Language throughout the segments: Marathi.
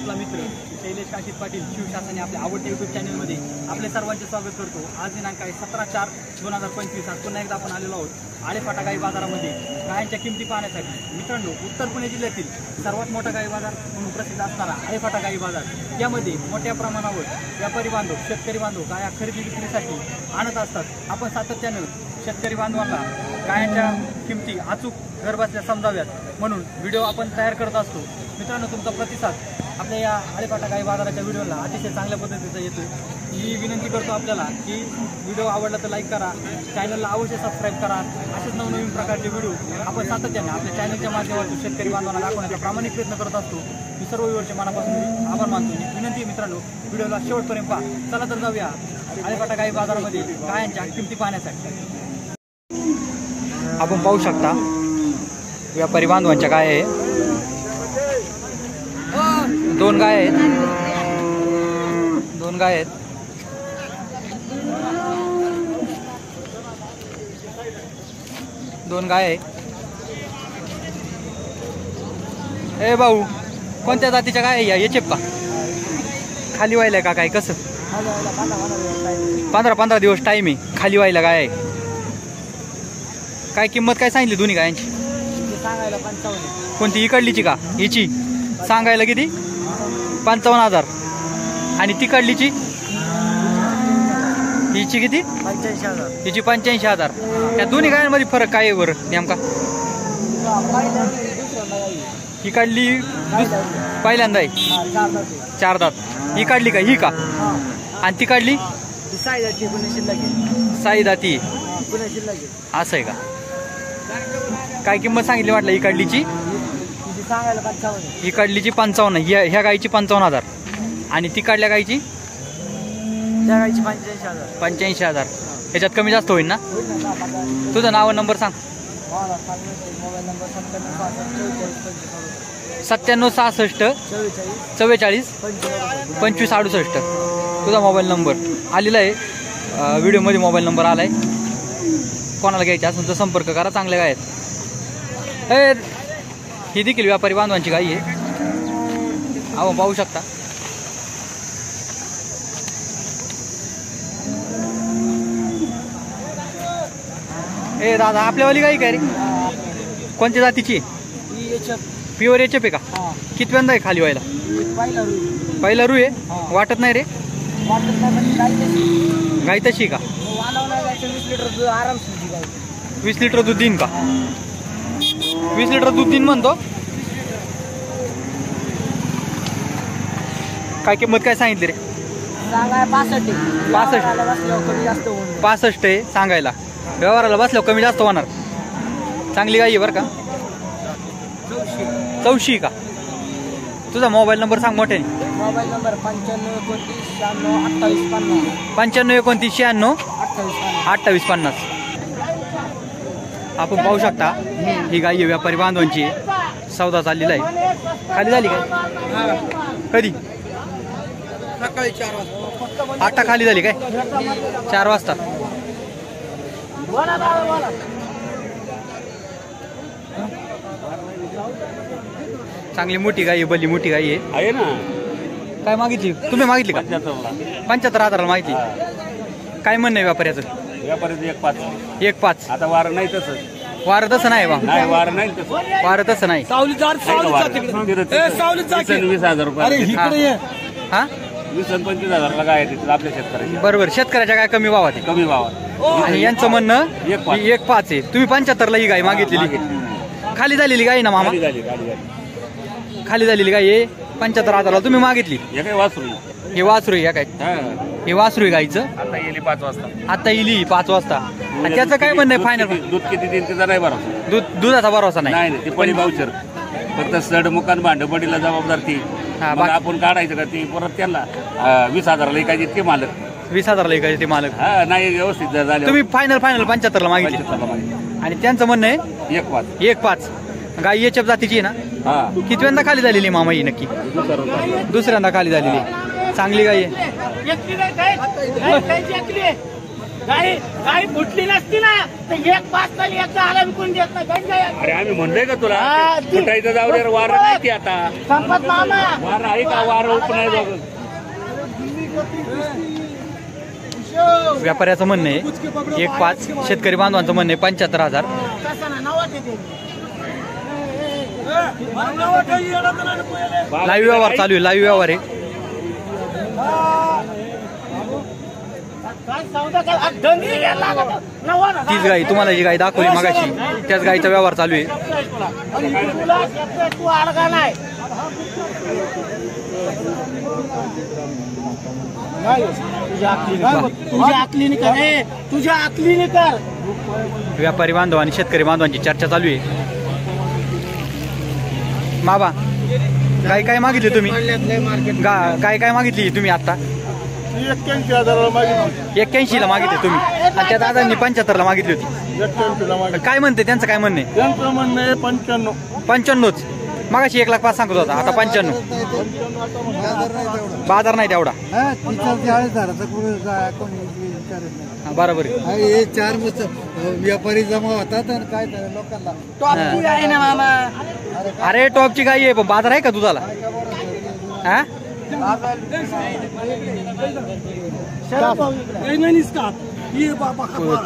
आपला मित्र शैलेश काशीद पाटील शिवशासनाने आपल्या आवडत्या यूट्यूब चॅनलमध्ये आपले सर्वांचे स्वागत करतो। आज दिनांक आहे 17/4/2025। आज पुन्हा एकदा आपण आलेलो आहोत आळेफाटा गाई बाजारामध्ये गायांच्या किमती पाहण्यासाठी। मित्रांनो, उत्तर पुणे जिल्ह्यातील सर्वात मोठा गाई बाजार म्हणून प्रसिद्ध असणारा आळेफाटा गाई बाजार यामध्ये मोठ्या प्रमाणावर व्यापारी बांधव शेतकरी बांधव गाया खरेदी विक्रीसाठी आणत असतात। आपण सातत्यानं शेतकरी बांधवांना गायांच्या किमती अचूक घरबसल्या समजाव्यात म्हणून व्हिडिओ आपण तयार करत असतो। मित्रांनो, तुमचा प्रतिसाद आपल्या या आळेफाटा गाई बाजाराच्या व्हिडिओला अतिशय चांगल्या पद्धतीचा येतो। ही विनंती करतो आपल्याला की व्हिडिओ आवडला तर लाईक करा, चॅनलला अवश्य सबस्क्राईब करा। असेच नवनवीन प्रकारचे व्हिडिओ आपण सातत्याने आपल्या चॅनलच्या माध्यमातून शेतकरी बांधवांना दाखवण्याचा प्रामाणिक प्रयत्न करत असतो। मी सर्व व्ह्यूअरचे मनापासून आभार मानतो। विनंती मित्रांनो, व्हिडिओला शेवटपर्यंत पहा। चला तर जाऊया आळेफाटा गाई बाजारामध्ये गायांच्या किमती पाहण्यासाठी। आपण पाहू शकता व्यापारी बांधवांच्या गाय आहे, दोन गाय आहेत, दोन गाय आहे। ए भाऊ, कोणत्या जातीच्या गाय या याचे का खाली व्हायला का काय? कसं 15 दिवस टाइम आहे खाली व्हायला गाय आहे। काय किंमत काय सांगितली दोन्ही गायांची? सांगायला 55। कोणती इकडलीची का? हिची सांगायला किती? 55,000। आणि तिकडलीची हिची किती? 85,000। हिची 85,000। त्या दोन्ही गायांमध्ये फरक काय आहे बरं नेमका? ही काढली पहिल्यांदा आहे, 4 दात। ही काढली का? ही का? आणि ती काढली साई दाती, असं आहे का? काय किंमत सांगितली म्हटलं ही काढलीची? सांगायला 55। ही काढलीची 55, ह्या गायची 55,000 आणि ती काढल्या गायची त्या गायची 85,000। 85,000। ह्याच्यात कमी जास्त होईल ना? तुझं नाव नंबर सांग। Mobile number 9766 44 25 68। तुझा मोबाईल नंबर आलेला आहे व्हिडिओमध्ये, मोबाईल नंबर आला आहे। कोणाला घ्यायचे असेल तर संपर्क करा। चांगल्या गाय आहेत। ही देखील व्यापारी बांधवांची गाई आहे, आपण पाहू शकता। ए दादा, आपल्यावाली गाई काय रे? कोणत्या जातीची? प्युअर एचएफ आहे का? कितव्यांदा आहे खाली व्हायला? पहिला रू आहे। वाटत नाही रे गाई तशी का? 20 लिटर दूध देईन का? 20 लिटर दूध देईन म्हणतो। काय किंमत काय सांगितली रे? 65 आहे सांगायला, व्यवहाराला बसल्यावर कमी जास्त होणार। चांगली गाई आहे बरं का? 84 का? तुझा मोबाईल नंबर सांग मोठ्याने। Mobile number 952996 952996 2850। आपण पाहू शकता ही गाई व्यापारी बांधवांची सौदा चाललेला आहे। खाली झाली काय? कधी? सकाळी 4 वाजता। आता खाली झाली काय? 4 वाजता। चांगली मोठी गाई आहे, बली मोठी गाई आहे ना। काय मागितली तुम्ही? मागितली का? 75,000 मागितली। काय म्हणणं आहे व्यापाऱ्याचं? व्यापारी 1.5। आता वार नाही तसं, वार तसं नाही बा, नाही वार नाही तसं, वार तसं नाही। 20,000 रुपये। हा 20-25,000 गाय आहेत आपल्या शेतकऱ्याच्या। बरोबर, शेतकऱ्याच्या काय कमी भावात आहे? कमी भावात। आणि यांचं म्हणणं 1.5 आहे। तुम्ही 75ला ही गाय मागितलेली। खाली झालेली गाय ना मामा? खाली झालेली गाय आहे 75,000 तुम्ही मागितली। हे वासरू आहे काय? हे वासरू आहे गाईचं। आता येईल 5 वाजता। आता येईल 5 वाजता। आणि त्याचं काय म्हणणं आहे फायनल? दूध किती देईल त्याचा नाही भरोसा। दुधाचा भरोसा नाही। नाही, ती पडी भाऊचर फक्त सड मुकान भांडपडीला जबाबदार ती। मग आपण काढायचं का ती परत त्यांना 20,000 काय इतके मालक? 20,000 काय ते मालक? हा नाही, व्यवस्थित झाले। तुम्ही फायनल 75ला मागितली आणि त्यांचं म्हणणं आहे 1.5। गाय एचएफ जातीची आहे ना? कितव्यांदा खाली झालेली मामा ही नक्की? दुसऱ्यांदा खाली झालेली। चांगली गाय आहे। गाई फुटली नसती ना तर 1-5 खाली एकदा आला विकून देत नाही. अरे आम्ही म्हणलोय का तुला हा, ती- फुटायचं जाऊ दे, वार नाही ती आता. संपत मामा वार आहे का? वार उप नाही बघ. व्यापाऱ्याचं म्हणणं आहे 1.5, शेतकरी बांधवांचं म्हणणं आहे 75,000. कसं ना नव्वद येते. लाईव्ह व्यवहार चालू आहे, लाईव्ह व्यवहार आहे. काय सौदा काय आज दंगी घ्यायला लागत. 90,000. तीच गाई तुम्हाला जी गाई दाखवली मगाशी त्याच गाईचा व्यवहार चालू आहे. तुला शेतकरी तू अडगा नाही. तुझ्या अकलीने कर रे, तुझ्या अकलीने कर. व्यापारी बांधव आणि शेतकरी बांधवांची चर्चा चालू आहे. माबा गाय काय मागितली तुम्ही? गाय काय मागितली तुम्ही आता? 81 ला मागितली तुम्ही आणि त्या दादांनी 75 ला मागितली होती. काय म्हणते त्यांचं? काय म्हणणे? त्यांचं म्हणणं आहे 95. 95च. मगाशी 1,05,000 सांगत होता, आता 95. बाजार नाही तेवढा. हा, बरोबर आहे. हे 4 व्यापारी जमा होतात आणि काय लोकांना टॉपची आहे ना मामा. अरे टॉपची गाई आहे पण बाजार आहे का दुधाला? हा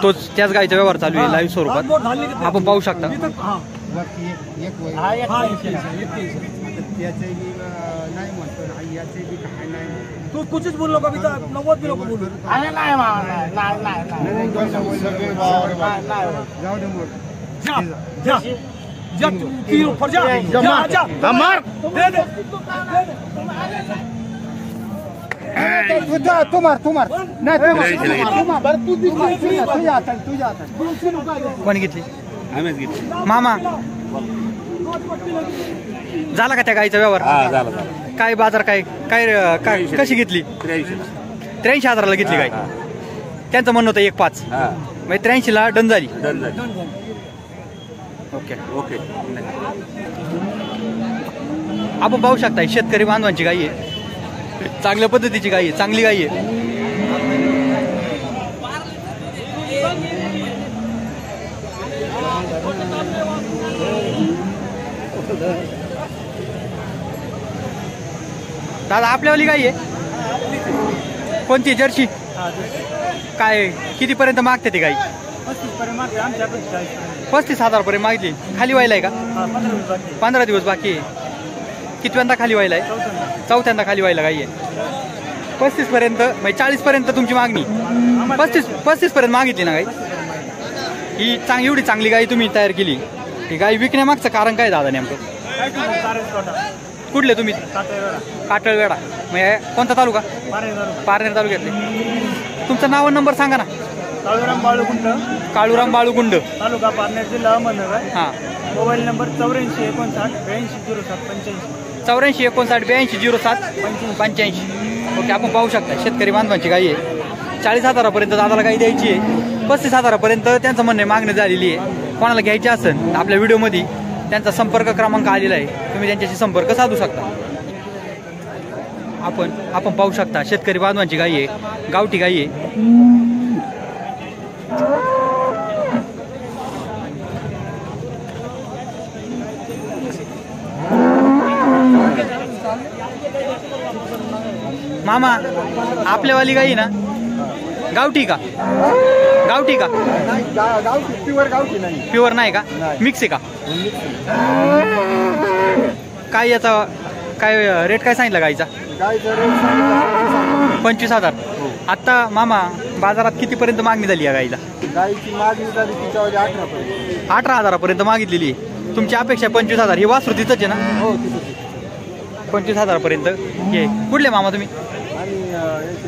तोच त्याच गाईचा व्यवहार चालू आहे लाईव्ह स्वरूपात आपण पाहू शकता. तू कुठेच बोललो का? 90 किलो बोलू. अरे नाही मामा नाही नाही कोणी घेतली? आम्हीच घेतली. मामा झाला का त्या गाईचा व्यवहार? हा झाला. काय बाजार काय काय काय कशी घेतली? 83,000ला घेतली गाय. त्यांचं म्हणणं होतं 1.5. हा म्हणजे 83ला डन झाली. डन झाली. ओके. ओके. आपण पाहू शकता शेतकरी बांधवांची गाई आहे, चांगल्या पद्धतीची गाई आहे, चांगली गाई आहे. दादा आपल्यावाली गाई आहे कोणती? जर्सी. काय कितीपर्यंत मागते ती गाई? 35,000 पर्यंत मागितली. खाली व्हायला आहे का? 15 दिवस बाकी आहे. कितव्यांदा खाली व्हायला आहे? चौथ्यांदा खाली व्हायला गाई आहे. 35 पर्यंत म्हणजे 40 पर्यंत तुमची मागणी. 35 पर्यंत मागितली ना गाई. ही एवढी चांगली गाई तुम्ही तयार केली. ही गाई विकण्यामागचं कारण काय दादा नेमकं? कुठले तुम्ही? काटळवेडा. म्हणजे कोणता तालुका? पारनेर तालुक्यातले. तुमचं नाव आणि नंबर सांगा ना. काळूराम बाळूकुंड, तालुका पारनेर, जिल्हा अहमदनगर. हां. Mobile number 84 59 82 07 85. 84 59 82 07 85. ओके. आपण पाहू शकता शेतकरी बांधवांची गाई आहे. 40,000पर्यंत दादाला गाई द्यायची आहे. 35,000पर्यंत त्यांचं म्हणणे मागणी झालेली आहे. कोणाला घ्यायची असेल आपल्या व्हिडिओमध्ये त्यांचा संपर्क क्रमांक आलेला आहे, तुम्ही त्यांच्याशी संपर्क साधू शकता. आपण पाहू शकता शेतकरी बांधवांची गाई आहे, गावठी गाई आहे. मामा आपल्यावाली गाई ना गावठी का? गावठी का? प्युअर गावठी नाही. प्युअर नाही का? मिक्स आहे का? काय याचा काय रेट काय सांगितला गाईचा? 25,000. आता मामा बाजारात कितीपर्यंत मागणी झाली या गाईला? गाईची मागणी झाली तिच्यावर 18,000. 18,000पर्यंत मागितलेली आहे. तुमची अपेक्षा 25,000. ही वासरू तिथंच आहे ना? हो 25,000पर्यंत. हे कुठले मामा तुम्ही? आणि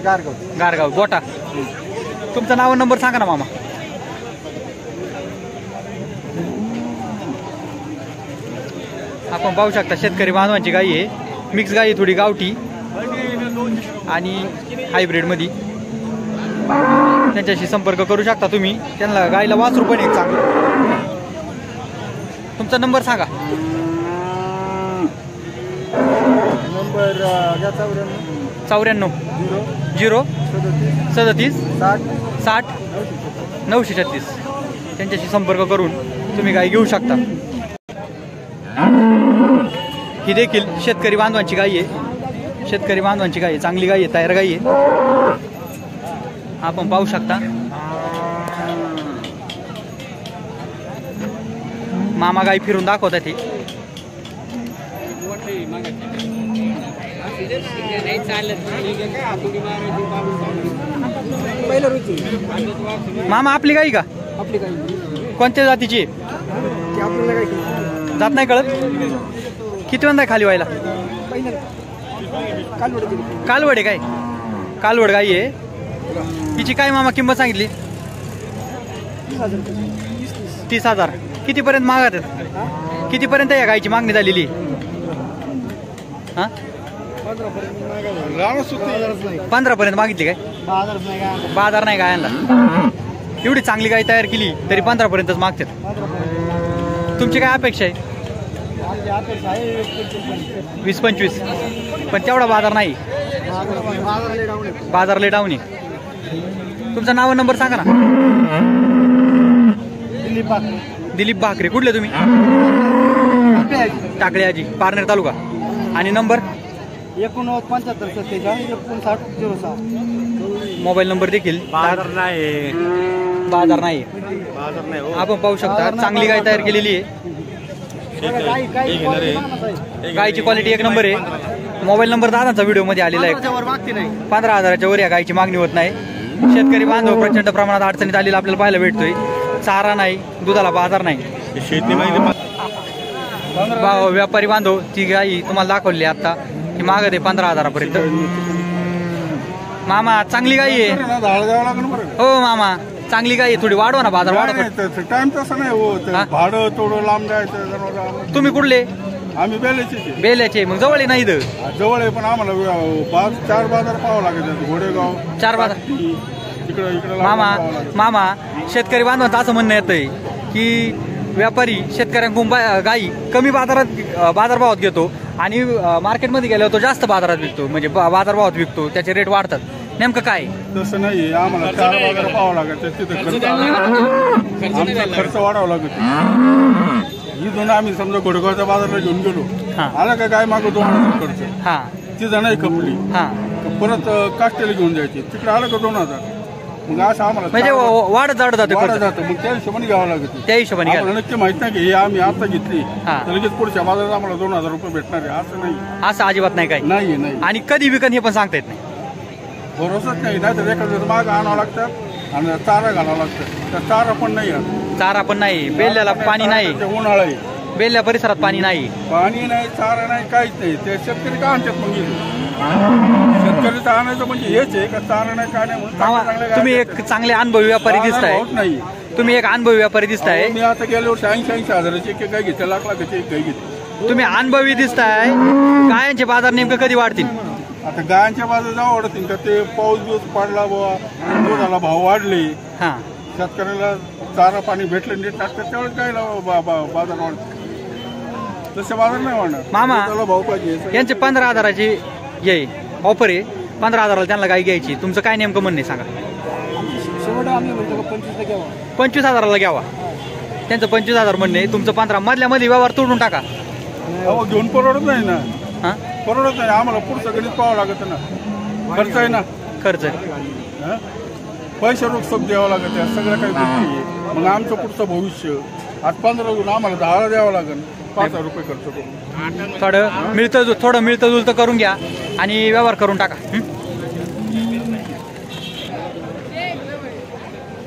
गारगाव. गारगाव गोटा. तुमचं नाव नंबर सांगा ना मामा. आपण पाहू शकता शेतकरी बांधवांची गाई आहे. मिक्स गाई आहे, थोडी गावठी आणि हायब्रिड मध्ये. त्यांच्याशी संपर्क करू शकता तुम्ही. त्यांना गाईला वासरू पण एक चांगलं. तुमचा नंबर सांगा. नंबर 94 0 37 60 60 936 त्यांच्याशी संपर्क करून तुम्ही गाय घेऊ शकता. ही देखील शेतकरी बांधवांची गाय आहे. शेतकरी बांधवांची गाय आहे. चांगली गाय आहे. तयार गाय आहे. आपण पाहू शकता. मामा गाय फिरून दाखवतात ती. मामा आपली गाय का? आपली काय कोणत्या जातीची? जात नाही कळत. किती वेळा खाली व्हायला? कालवड आहे काय? कालवड गाई आहे. तिची काय मामा किंमत सांगितली? 30,000. कितीपर्यंत मागत आहेत? कितीपर्यंत या गायची मागणी झालेली? हा 15 पर्यंत मागितली काय? बाजार नाही गायांना. एवढी चांगली गाय तयार केली तरी 15 पर्यंतच मागतात. तुमची काय अपेक्षा आहे? 20-25. पण तेवढा बाजार नाही. बाजार लय डाऊन आहे. तुमचं नाव नंबर सांगा ना. दिलीप भाकरे. कुठले तुम्ही? टाकळे आजी, पारनेर तालुका. आणि नंबर 8975 मोबाईल नंबर देखील. बाजार नाही. आपण पाहू शकता चांगली गाय तयार केलेली आहे. गायची क्वालिटी एक नंबर आहे. मोबाईल नंबर दादाचा व्हिडिओ मध्ये आलेला आहे. 15,000च्या वर या गायची मागणी होत नाही. शेतकरी बांधव प्रचंड प्रमाणात अडचणीत आलेला आपल्याला पाहायला भेटतोय. चारा नाही, दुधाला बाजार नाही. व्यापारी बांधव ती गाय तुम्हाला दाखवली आता. ही मागत आहे 15,000पर्यंत. मामा चांगली गाय आहे. हो मामा चांगली गाय आहे. थोडी वाढवा ना बाजार. वाढवा. टाइम तसं नाही होत. भाडं थोडं लांब जायचं. तुम्ही कुठले? आम्ही बेल्याचे. बेल्याचे. मग जवळ आहे ना इथं? जवळ आहे पण आम्हाला 4 बाजार पाहावं लागेल. घोडेगाव 4 बाजार. इकडे मामा शेतकरी बांधवांचं असं म्हणणं येतंय की व्यापारी शेतकऱ्यांकडून गाई कमी बाजारभावात घेतो आणि मार्केटमध्ये गेल्यावर तो जास्त बाजारात विकतो. म्हणजे बाजारभावात विकतो. त्याचे रेट वाढतात. नेमकं काय? तसं नाही. आम्हाला 4 बाजार पाहावं लागेल. तिथं खर्च वाढावा लागेल. इथून आम्ही समजा घोडेगावच्या बाजारला घेऊन गेलो. आला का गाय मागं 2,000 खर्च. तिथं नाही खपली. परत काष्टीला घेऊन जायची. तिकडे आलं का 2,000. मग असं आम्हाला म्हणजे वाढत जातं. मग त्या हिशोबाने घ्यावं लागेल. त्या हिशोबाने नक्की माहित नाही की हे आम्ही आता घेतली तर लगेच पुढच्या बाजारात आम्हाला 2,000 रुपये भेटणार आहे असं नाही. असं अजिबात नाही काय? नाही. आणि कधी विकन हे पण सांगता येत नाही. भरोसाच नाही. नाही तर एखाद्या माग आणावं लागतात आणि चारा घालावं लागतं. तर चारा पण नाही. चारा पण नाही. बेल्याला पाणी नाही. उन्हाळा आहे. बेल्या परिसरात पाणी नाही. चारा नाही, काहीच नाही. ते शेतकरी का आणतात मग? शेतकरी आणायचं म्हणजे हेच आहे का चारा नाही काय नाही म्हणून. तुम्ही एक चांगले अनुभवी व्यापारी दिसताय. नाही तुम्ही एक अनुभवी व्यापारी दिसताय. मी आता गेल्या वर्षी 80,000ची एक गाय घेतली. लाखाची एक गाय घेतली. तुम्ही अनुभवी दिसताय. गायांचे बाजार नेमकं कधी वाढतील? आता गायांच्या बाजार जेव्हा वाढतील का ते पाऊस दिवस पडला बुवा, दुधाला भाव वाढले, शेतकऱ्याला चारा पाणी भेटलं नीट टाकतात त्यावेळेस गायला बाजार वाढतो. तसे बाजार नाही वाढणार. मामा भाव पाहिजे. यांचे 15,000ची ये ऑफर आहे. 15,000ला त्यांना गाय घ्यायची. तुमचं काय नेमकं म्हणणं आहे सांगा? 25,000ला घ्यावा. त्यांचं 25,000 म्हणणं आहे. तुमचं 15 मधल्यामध्ये व्यवहार तोडून टाका. घेऊन परवडत नाही ना. परवडत नाही. आम्हाला पुढचं गणित पाहावं लागत ना. खर्च आहे ना. खर्च पैसे रोख द्यावं लागत. सगळ्या काही गोष्टी. मग आमचं पुढचं भविष्य आज 15 जून आम्हाला 10 द्यावं लागेल. 5,000 रुपये खर्च करून थोडं मिळतं जुळतं करून घ्या आणि व्यवहार करून टाका.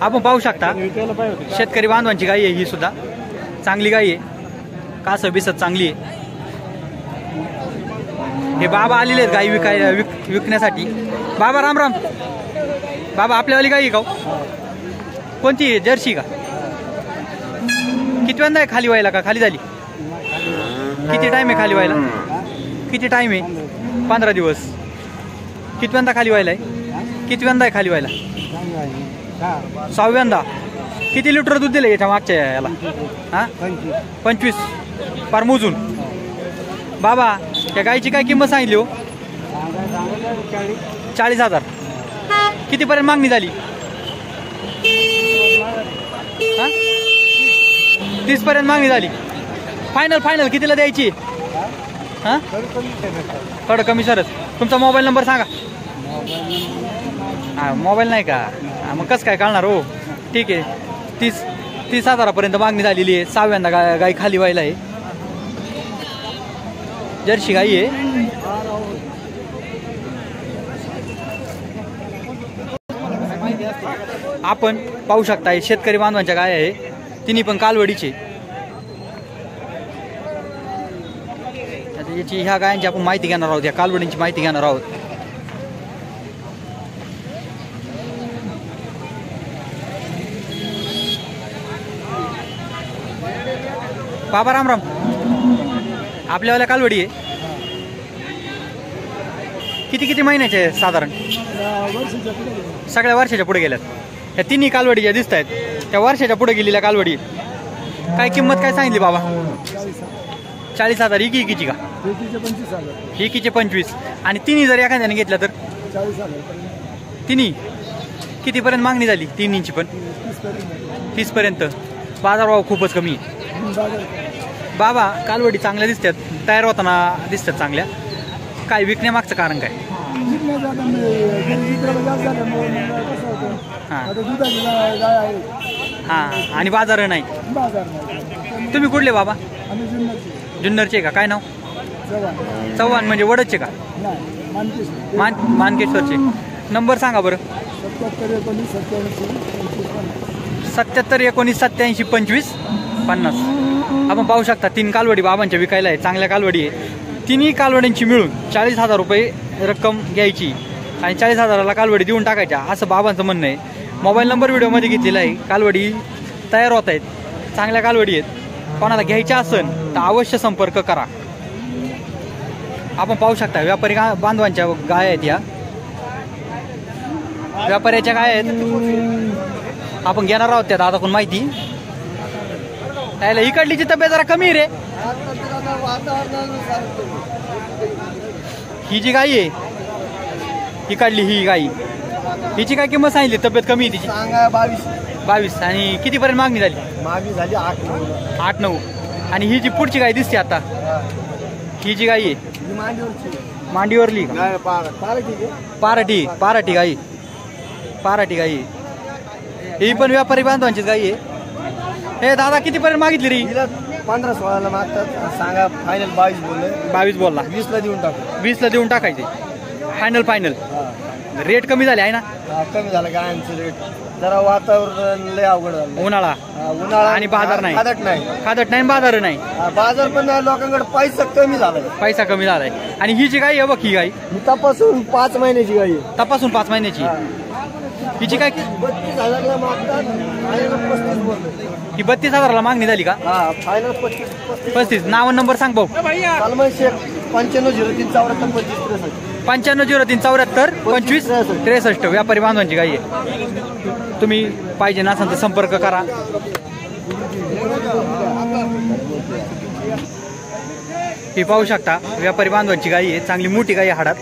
आपण पाहू शकता शेतकरी बांधवांची गाय आहे. ही सुद्धा चांगली गाय आहे. कासं बिसत चांगली आहे. हे बाबा आलेले आहेत गाई विकण्यासाठी. बाबा राम राम. बाबा आपल्यावाली गाई का? कोणती? जर्सी का? किती वेळा आहे खाली व्हायला का? खाली झाली? किती टाइम आहे खाली व्हायला? किती टाइम आहे? 15 दिवस. किती वेळा खाली व्हायला आहे? किती वेळा आहे खाली व्हायला? 6व्यांदा. किती लिटर दूध दिलं याच्या मागच्या याला? 25 पार मोजून. बाबा त्या गायची काय किंमत सांगितली हो? 40,000. कितीपर्यंत मागणी झाली? 30 पर्यंत मागणी झाली. फायनल कितीला द्यायची? हा थोडं कमी सरच. तुमचा मोबाईल नंबर सांगा. हा मोबाईल नाही का? मग कसं काय कळणार हो. ठीक आहे. 30 हजारापर्यंत मागणी झालेली आहे. 6व्यांदा गाय खाली व्हायला आहे. जर्सी गाई आहे. आपण पाहू शकता शेतकरी बांधवांच्या गाय आहे. तिन्ही पण कालवडीचे. याची ह्या गायांची आपण माहिती घेणार आहोत. या कालवडींची माहिती घेणार आहोत. बाबा राम राम. आपल्यावाल्या कालवडी आहे. किती महिन्याचे आहे साधारण? सगळ्या वर्षाच्या पुढे गेल्यात. या तिन्ही कालवडी ज्या दिसत आहेत त्या वर्षाच्या पुढे गेलेल्या कालवडी. काय किंमत काय सांगितली बाबा? 40,000. एकीची का? एकीचे 25. आणि तिन्ही जर एखाद्याने घेतल्या तर 40,000. तिन्ही कितीपर्यंत मागणी झाली? तिन्हीची पण 30 पर्यंत. बाजारभाव खूपच कमी आहे. बाबा कालवडी चांगल्या दिसतात. तयार होताना दिसतात चांगल्या. काय विकण्यामागचं कारण काय? हां आणि बाजार नाही. तुम्ही कुठले बाबा? जुन्नरचे का? काय नाव? चव्हाण म्हणजे वडदचे का? मानकेश्वरचे. नंबर सांगा बरं. 77 19 87 25 50. आपण पाहू शकता 3 कालवडी बाबांच्या विकायला आहे. चांगल्या कालवडी आहे. तिन्ही कालवडींची मिळून 40,000 रुपये रक्कम घ्यायची आणि 40,000ला कालवडी देऊन टाकायच्या असं बाबांचं म्हणणं आहे. मोबाईल नंबर व्हिडिओमध्ये घेतलेला आहे. कालवडी तयार होत आहेत. चांगल्या कालवडी आहेत. कोणाला घ्यायच्या असेल तर अवश्य संपर्क करा. आपण पाहू शकता व्यापारी बांधवांच्या गाय आहेत. या व्यापाऱ्याच्या गाय आहेत. आपण घेणार आहोत त्या दादाकडून माहिती. त्याला इकडलीची तब्येत जरा कमी रे. ही जी गाई आहे इकडली ही गाई हिची काय किंमत सांगितली? तब्येत कमी आहे तिची. 22. आणि कितीपर्यंत मागणी झाली? मागणी झाली 8-9. आणि ही जी पुढची गाय दिसते आता ही जी गाई आहे मांडीवरली पाराठी गाई. ही पण व्यापारी बांधवांचीच गाई आहे. हे दादा कितीपर्यंत मागितली रे? 15-16 मागतात. सांगा फायनल 22 बोलले. 22 बोलला. 20ला देऊन टाकू. 20ला देऊन टाकायचे. फायनल. रेट कमी झाले आहे ना? कमी झालं गायांचं रेट. जरा वातावरण लय अवघड झालं. उन्हाळा आणि बाजार नाही. खादट नाही बाजार नाही. बाजार पण लोकांकडे पैसा कमी झालाय. आणि ही जी गाई आहे बघ ही गाई तपासून 5 महिन्याची गाई. तपासून 5 महिन्याची. हिची काय? 32,000ला मागतात. 32,000ला मागणी झाली का? फायनल 35. नाव नंबर सांग भाऊ. सलमान शेख 9503742563. 9503742563. व्यापारी बांधवांची गाई आहे. तुम्ही पाहिजे नसेल तर संपर्क करा. हे पाहू शकता व्यापारी बांधवांची गाई आहे. चांगली मोठी गाई आहे हाडात.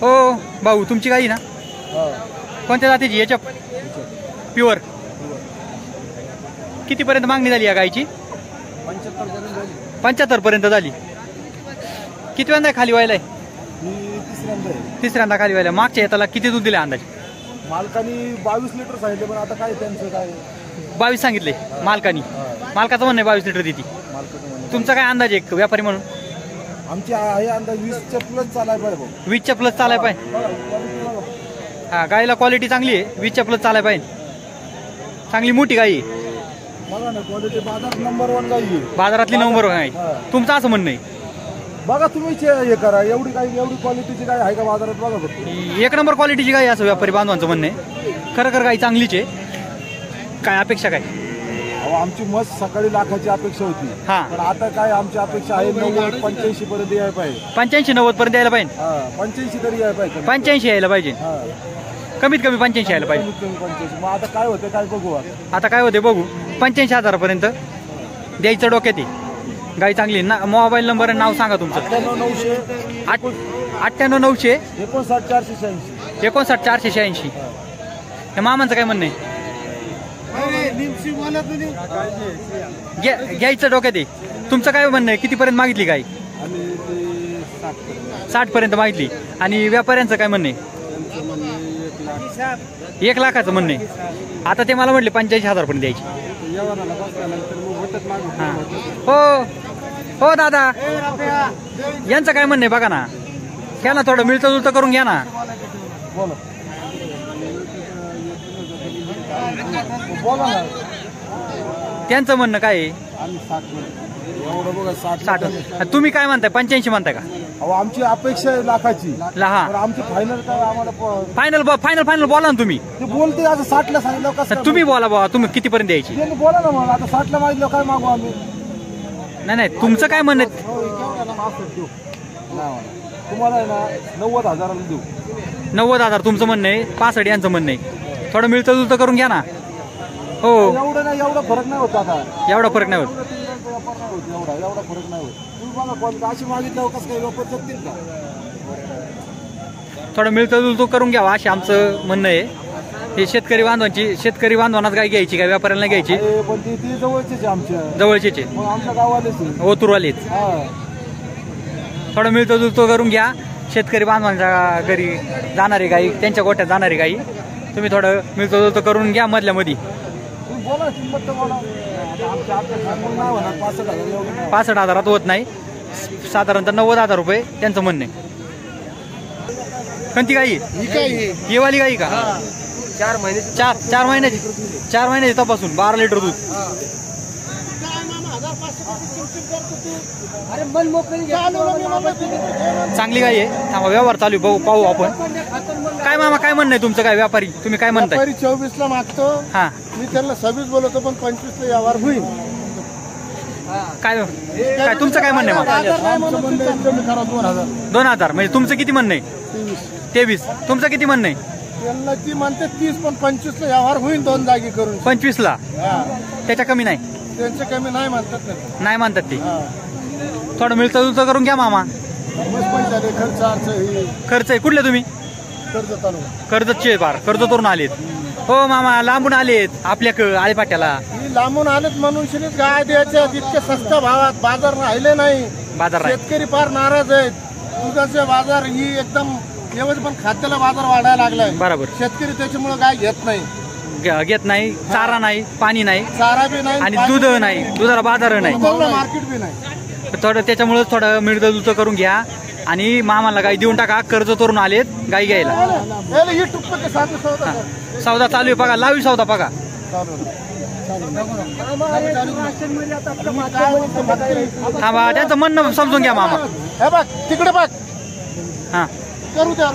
हो भाऊ तुमची गाई ना? कोणत्या जातीची? याच्या प्युअर. कितीपर्यंत मागणी झाली या गायची? 75 पर्यंत झाली. किती वेळा खाली व्हायलाय? तिसऱ्यांदा खाली व्हायला. मागच्या येताला किती दूध दिले अंदाजे? मालकानी 22 लिटर सांगितले पण आता काय त्यांचं काय 22 सांगितले मालकानी. मालकाचं म्हणणं 22 लिटर देते. तुमचा काय अंदाज आहे व्यापारी म्हणून? आमची आहे अंदाज 20च्या प्लस चालाय पाहिजे. 20च्या प्लस चालाय पाहिजे. हा गायला क्वालिटी चांगली आहे. 20च्या प्लस चालाय पाहिजे. चांगली मोठी गाई आहे. बघा ना क्वालिटी बाजारात नंबर 1 गाई आहे. बाजारातली नंबर 1 आहे. तुमचं असं म्हणणं आहे? बघा तुम्ही हे करा. एवढी क्वालिटीची गाय आहे का बाजारात? बघा फक्त. 1 नंबर क्वालिटीची गाय असं व्यापारी बांधवांचं म्हणणं आहे. खरं गाई चांगलीच आहे. काय अपेक्षा काय? आमची मस्त सकाळी लाखाची अपेक्षा होती. पण आता काय आमची अपेक्षा आहे 90-85 पर्यंत यायला पाहिजे. 85-90 पर्यंत यायला पाहिजे. 85 तरी यायला पाहिजे. 85 यायला पाहिजे. कमीत कमी 85 यायला पाहिजे. मग आता काय होतं काय बघू. आता काय होते बघू. 85,000 पर्यंत द्यायचं डोक्यात आहे. गाई चांगली ना. मोबाईल नंबर आणि नाव सांगा तुमचं. 98 900 59 486. हे मामांचं काय म्हणणं आहे? घ्यायचं डोक्यात आहे. तुमचं काय म्हणणं आहे? कितीपर्यंत मागितली गाई? 60 पर्यंत मागितली. आणि व्यापाऱ्यांचं काय म्हणणं आहे? 1 लाखाचं म्हणणं आहे. आता ते मला म्हटले 85,000 पर्यंत द्यायची. हो हो दादा, यांचं काय म्हणणं आहे बघा ना. घ्या ना, थोडं मिळतं जुळतं करून घ्या ना. त्यांचं म्हणणं काय आहे? 60. तुम्ही काय म्हणताय? 85 म्हणताय का? आमची अपेक्षा आहे लाखाची. आमची फायनल काय आम्हाला फायनल बोला ना तुम्ही. ते बोलते आता 60 ला सांगितलं कसं. तुम्ही बोला बाबा, तुम्ही कितीपर्यंत द्यायची? बोला ना मग. आता 60 ला मागितलं काय मागू आम्ही? नाही तुमचं काय म्हणणं आहे? तुम्हाला आहे ना 90,000 देऊ. 90,000 तुमचं म्हणणं आहे. 65 यांचं म्हणणं आहे. थोडं मिळतं जुळतं करून घ्या ना. हो, एवढं नाही, एवढा फरक नाही होत आता. एवढा फरक नाही होत. एवढा फरक नाही होत. तुम्ही बघा कोणतं अशी मागितलं कसं काही व्यापार जगतील का? थोडं मिळतं जुळतं करून घ्यावा असे आमचं म्हणणं आहे. हे शेतकरी बांधवांनाच गाय घ्यायची, काय व्यापाऱ्यांना घ्यायची? पण ती जवळचीच आमच्या जवळचेच मग आमच्या गावालेच ओतूरवालेच. थोडं मिळतं जुळतं करून घ्या. शेतकरी बांधवांच्या घरी जाणारी गाई, त्यांच्या गोट्यात जाणारी गाई तुम्ही थोडं मिळतं जुळतं करून घ्या. मधल्यामध्ये 65,000 होत नाही. साधारणतः 90,000 रुपये त्यांचं म्हणणं आहे. कोणती गाई? ही वाली गाई का? 4 महिन्याची तपासून 12 लिटर दूध. चांगली गाई आहे. थांबा, व्यवहार चालू आहे, पाहू आपण. काय मामा, काय म्हणणं आहे तुमचं? काय व्यापारी तुम्ही काय म्हणताय? 24 ला मागतो. हा, मी त्यांना 26 बोलवतो, पण 25 ला व्यवहार होईल. काय तुमचं काय म्हणणं आहे? 2,000 म्हणजे तुमचं किती म्हणणं आहे? 23. तुमचं किती म्हणणं आहे? त्यांना ती म्हणते 30, पण 25 ला व्यवहार होईल 2 जागी करून. 25 ला? त्याच्या कमी नाही? त्यांचे कमी नाही म्हणतात. नाही म्हणतात ते. थोडं मिळतं जुळतं करून घ्या मामा. खर्च आहे. कुठले तुम्ही? कर्जतचे बार. कर्जतवरून आलेत? हो मामा, लांबून आलेत आपल्या आळेपाट्याला. लांबून आलेत म्हणून शिरीत गाय द्यायच्या इतके स्वस्त भावात बाजार राहिले नाही. बाजार शेतकरी फार नाराज आहेत. दुधाचे बाजार ही एकदम पण खाद्याला बाजार वाढायला लागलाय. बरोबर. शेतकरी त्याच्यामुळे गाय घेत नाही. चारा नाही, पाणी नाही, चारा बी नाही, आणि दूध नाही, दुधाला बाजार नाही, मार्केट बी नाही. थोडं त्याच्यामुळे थोडं मिळतं जुळतं करून घ्या. आणि मामाला गाय देऊन टाका. कर्ज तोरून आलेत गाय घ्यायला. सौदा चालू आहे बघा. लावी सौदा बघा. थांबा, त्यांचं म्हणणं समजून घ्या मामा. हे बघ तिकडे बघ. हा, करू द्या.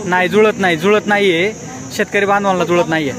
नाही जुळत नाहीये. शेतकरी बांधवांना जुळत नाहीये.